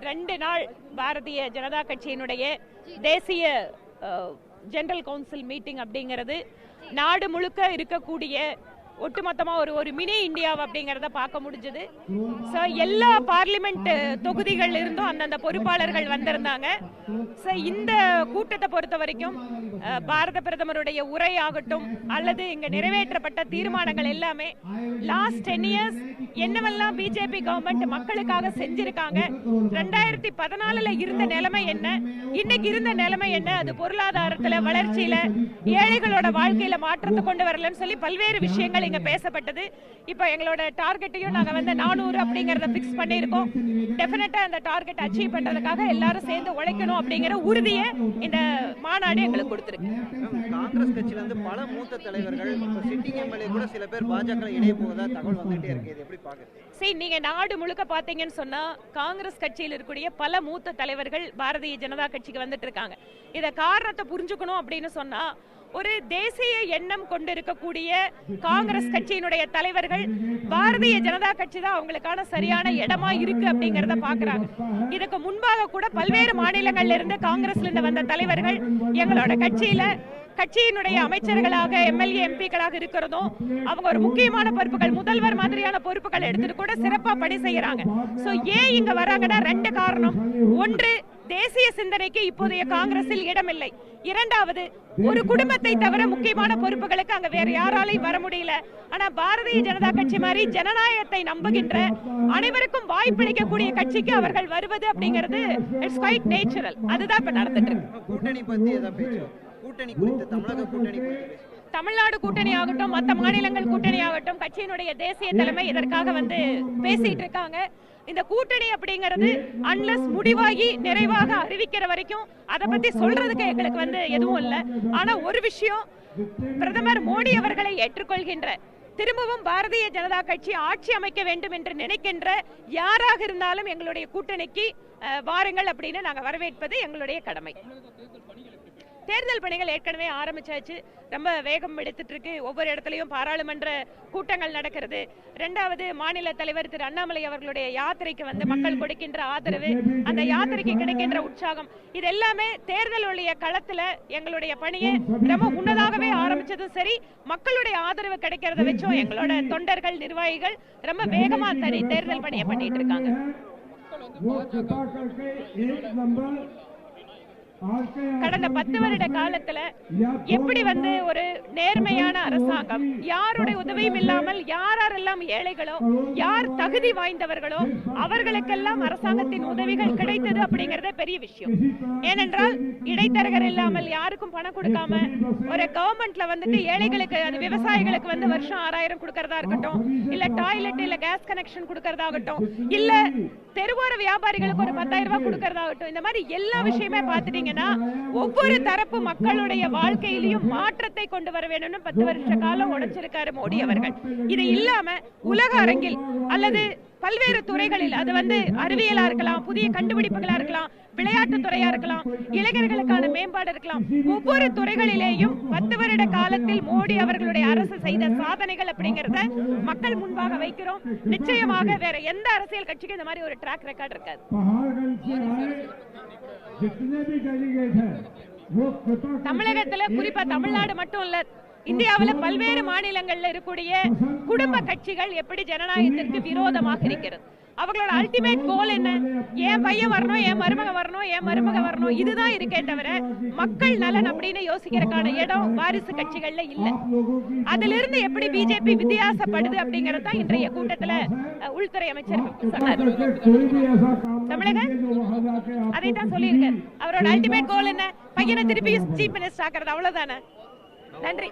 2 நாள் பாரதிய ஜனதா கட்சியினுடைய தேசிய ஜெனரல் கவுன்சில் மீட்டிங் அப்படிங்கிறது நாடு முழுக்க இருக்கக்கூடிய ஒட்டுமொத்தமா ஒரு மினி இந்தியா அப்படிங்கறத பார்க்க முடிஞ்சது. சோ எல்லா பார்லிமெண்ட் தொகுதிகள் இருந்தும் அந்தந்த பொறுப்பாளர்கள் வந்திருந்தாங்க. சோ இந்த கூட்டத்தை பொறுத்த வரைக்கும் பாரத பிரதமருடைய உரை ஆகட்டும் அல்லது இங்க நிறைவேற்றப்பட்ட தீர்மானங்கள் எல்லாமே லாஸ்ட் 10 இயர்ஸ் என்னவெல்லாம் பிஜேபி கவர்மெண்ட் மக்களுக்காக செஞ்சிருக்காங்க, 2014ல இருந்த நிலைமை என்ன, இன்னைக்கு இருந்த நிலைமை என்ன, அது பொருளாதாரத்துல வளர்ச்சியில ஏழைகளோட வாழ்க்கையில மாற்றத்தை கொண்டு வரலன்னு சொல்லி பல்வேறு விஷயங்கள் இங்க பேசப்பட்டது. இப்போ எங்களோட டார்கெட்டையும் நாங்க 400 அப்படிங்கறத ஃபிக்ஸ் பண்ணியிருக்கோம். டெஃபினட்டா அந்த டார்கெட் அச்சீவ் பண்றதுக்காக எல்லாரும் சேர்ந்து உழைக்கணும் அப்படிங்கிற உறுதியை இந்த மாநாடு எங்களுக்கு கொடுத்திருக்கு. காங்கிரஸ் கட்சியில இருந்து பல மூத்த தலைவர்கள் சிட்டிங் எம்எல்ஏ கூட சில பேர் பாஜக இணைய போவதா தகவல் வந்துட்டே இருக்கு. இது எப்படி பாக்குறீங்க? சரி, நீங்க நாடு முழுக்க பாத்தீங்கன்னு சொன்னா காங்கிரஸ் கட்சியில் இருக்கக்கூடிய பல மூத்த தலைவர்கள் பாரதிய ஜனதா கட்சிக்கு வந்துட்டு இருக்காங்க. இத காரணத்தை புரிஞ்சுக்கணும் அப்படின்னு சொன்னா ஒரு தேசிய எண்ணம் கொண்டிருக்கக்கூடிய காங்கிரஸ் கட்சியினுடைய தலைவர்கள் பாரதிய ஜனதா கட்சி தான் அவங்களுக்கான சரியான இடமா இருக்கு அப்படிங்கறத பாக்குறாங்க. இதுக்கு முன்பாக கூட பல்வேறு மாநிலங்கள்ல இருந்து காங்கிரஸ்ல இருந்து வந்த தலைவர்கள் எங்களோட கட்சியினுடைய அமைச்சர்களாக எம்எல்ஏ எம்பிக்களாக இருக்கிறதும் அவங்க ஒரு முக்கியமான பொறுப்புகள் முதல்வர் மாதிரியான பொறுப்புகள் எடுத்துட்டு கூட சிறப்பா பணி செய்யறாங்க. சோ ஏன் இங்க வராங்கன்னா 2 காரணம். ஒன்று, தேசிய சிந்தனைக்கு இப்போதைய காங்கிரஸில் இடமில்லை. இரண்டாவது, ஒரு குடும்பத்தை தவிர முக்கியமான பொறுப்புகளுக்கு அங்க வேற யாராலையும் வர முடியல. ஆனா பாரதிய ஜனதா கட்சி மாதிரி ஜனநாயகத்தை நம்புகின்ற அனைவருக்கும் வாய்ப்பளிக்கக்கூடிய கட்சிக்கு அவர்கள் வருவது அப்படிங்கிறது இட்ஸ் குவைட் நேச்சுரல். அதுதான் இப்ப நடந்துட்டு இருக்கு. கூட்டணி பத்தி ஏதாவது பேச்சு, கூட்டணி குறித்து தமிழக கூட்டணி குறித்து தமிழ்நாடு கூட்டணி ஆகட்டும் மற்ற மாநிலங்கள் கூட்டணி ஆகட்டும் கட்சியினுடைய தேசிய தலைமை இதற்காக பேசிட்டு இருக்காங்க. இந்த கூட்டணி அப்படிங்கிறது அன்லஸ் முடிவாகி நிறைவாக அறிவிக்கிற வரைக்கும் அதை பத்தி சொல்றதுக்கு எங்களுக்கு எதுவும் இல்லை. ஆனா ஒரு விஷயம், பிரதமர் மோடி அவர்களை ஏற்றுக்கொள்கின்ற திரும்பவும் பாரதிய ஜனதா கட்சி ஆட்சி அமைக்க வேண்டும் என்று நினைக்கின்ற யாராக இருந்தாலும் எங்களுடைய கூட்டணிக்கு வாருங்கள் அப்படின்னு நாங்க வரவேற்பது எங்களுடைய கடமை. தேர்தல் பணிகள் ஏற்கனவே ஆரம்பிச்சாச்சு, ரொம்ப வேகம் எடுத்துட்டு இருக்கு. ஒவ்வொரு இடத்துலயும் பாராளுமன்ற கூட்டங்கள் நடக்கிறது. 2வது, மாநில தலைவர் திரு அண்ணாமலை அவர்களுடைய யாத்திரைக்கு மக்கள் கொடுக்கின்ற ஆதரவு, அந்த யாத்திரைக்கு கிடைக்கின்ற உற்சாகம், இது எல்லாமே தேர்தலுடைய களத்துல எங்களுடைய பணியை ரொம்ப முன்னதாகவே ஆரம்பிச்சதும் சரி, மக்களுடைய ஆதரவு கிடைக்கிறத வச்சும் எங்களோட தொண்டர்கள் நிர்வாகிகள் ரொம்ப வேகமா தேர்தல் பணியை பண்ணிட்டு இருக்காங்க. கடந்த 10 வருட காலத்துல எப்படி ஒரு நேர்மையான அரசாங்கம், யாருடைய உதவியும் இல்லாமல் யாரெல்லாம் ஏழைகளோ யார் தகுதி வாய்ந்தவர்களோ அவர்களுக்கெல்லாம் அரசாங்கத்தின் உதவிகள் கிடைத்தது அப்படிங்கறத பெரிய விஷயம். ஏனென்றால் இடைத்தரகர் இல்லாமல் யாருக்கும் பணம் கொடுக்காம ஒரு கவர்மெண்ட்ல ஏழைகளுக்கு, அது விவசாயிகளுக்கு வருஷம் 6000 கொடுக்கறதா இருக்கட்டும், இல்ல டாய்லெட் இல்ல கேஸ் கனெக்ஷன் கொடுக்கறதாகட்டும், இல்ல தெருவோர வியாபாரிகளுக்கு ஒரு 10,000 ரூபாய் கொடுக்கறதாகட்டும், இந்த மாதிரி எல்லா விஷயமே பார்த்துட்டீங்க ஒவ்வொரு தரப்பு மக்களுடைய வாழ்க்கையிலும் மாற்றத்தை கொண்டு வர வேண்டும். 10 வருஷ காலம் உழைச்சிருக்காரு மோடி அவர்கள். இது இல்லாம உலக அரங்கில் அல்லது பல்வேறு துறைகளில், அது அறிவியலா இருக்கலாம், புதிய கண்டுபிடிப்புகளா இருக்கலாம், விளையாட்டு துறையா இருக்கலாம், இளைஞர்களுக்கான மேம்பாடு இருக்கலாம், ஒவ்வொரு துறைகளிலேயும் 10 வருட காலத்தில் மோடி அவர்களுடைய அரசு செய்த சாதனைகள் அப்படிங்கறத மக்கள் முன்பாக வைக்கிறோம். நிச்சயமாக வேற எந்த அரசியல் கட்சிக்கும் இந்த மாதிரி ஒரு ட்ராக் ரெக்கார்ட் இருக்காது. தமிழகத்துல குறிப்பா தமிழ்நாடு மட்டும் இல்ல, இந்தியாவில பல்வேறு மாநிலங்கள்ல இருக்கக்கூடிய குடும்ப கட்சிகள் எப்படி ஜனநாயகத்திற்கு விரோதமாக இருக்கிறது. அவங்களோட அல்டிமேட் கோல் என்ன? என் பையன் வரணும், என் மருமக வரணும், என் மருமக வரணும், இதுதான் இருக்கே தவிர மக்கள் நலன் அப்படின்னு யோசிக்கிறதுக்கான இடம் வாரிசு கட்சிகள்ல இல்ல. அதுல இருந்து எப்படி பிஜேபி வித்தியாசப்படுது அப்படிங்கறத இன்றைய கூட்டத்துல உள்துறை அமைச்சர் சொன்னார். தமிழக அதைத்தான் சொல்லியிருக்காரு. அவரோட அல்டிமேட் கோல் என்ன? பையனை திருப்பி சீஃப் மினிஸ்டர் ஆக்குறது, அவ்வளவுதானே. நன்றி.